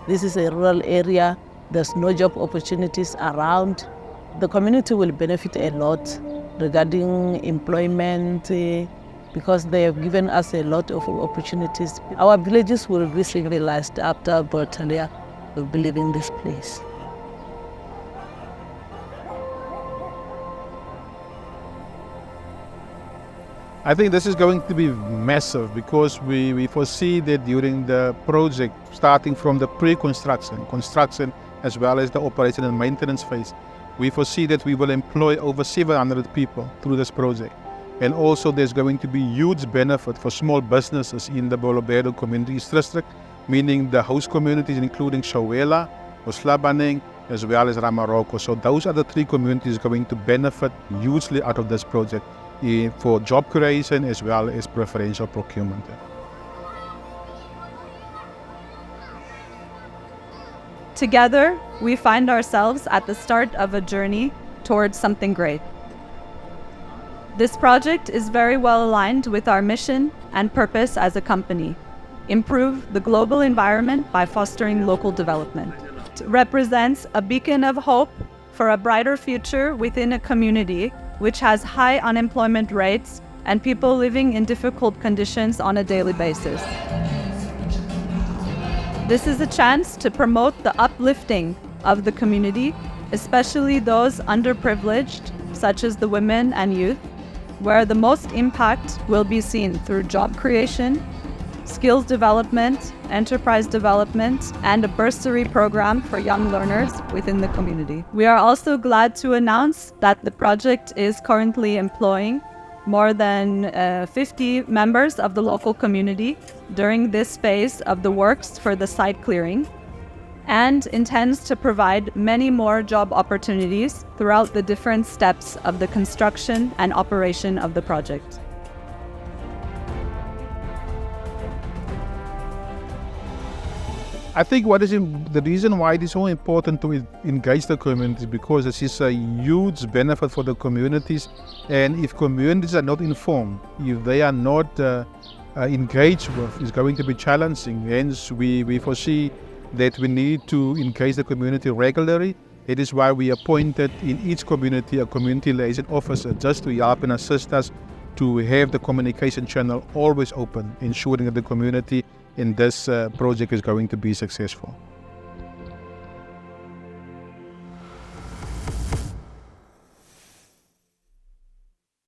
This is a rural area. There's no job opportunities around. The community will benefit a lot regarding employment because they have given us a lot of opportunities. Our villages will be realized after Voltalia will be leaving this place. I think this is going to be massive because we foresee that during the project, starting from the pre-construction, construction, as well as the operation and maintenance phase, we foresee that we will employ over 700 people through this project. And also there's going to be huge benefit for small businesses in the Bolobedu Community District, meaning the host communities including Shawela, Oslabaning, as well as Ramaroko. So those are the three communities going to benefit hugely out of this project for job creation as well as preferential procurement. Together, we find ourselves at the start of a journey towards something great. This project is very well aligned with our mission and purpose as a company: improve the global environment by fostering local development. It represents a beacon of hope for a brighter future within a community which has high unemployment rates and people living in difficult conditions on a daily basis. This is a chance to promote the uplifting of the community, especially those underprivileged, such as the women and youth, where the most impact will be seen through job creation, skills development, enterprise development, and a bursary program for young learners within the community. We are also glad to announce that the project is currently employing more than 50 members of the local community during this phase of the works for the site clearing, and intends to provide many more job opportunities throughout the different steps of the construction and operation of the project. I think the reason why it is so important to engage the community is because this is a huge benefit for the communities, and if communities are not informed, if they are not engaged with, it's going to be challenging. Hence, we foresee that we need to engage the community regularly. It is why we appointed in each community a community liaison officer just to help and assist us to have the communication channel always open, ensuring that the community in this project is going to be successful.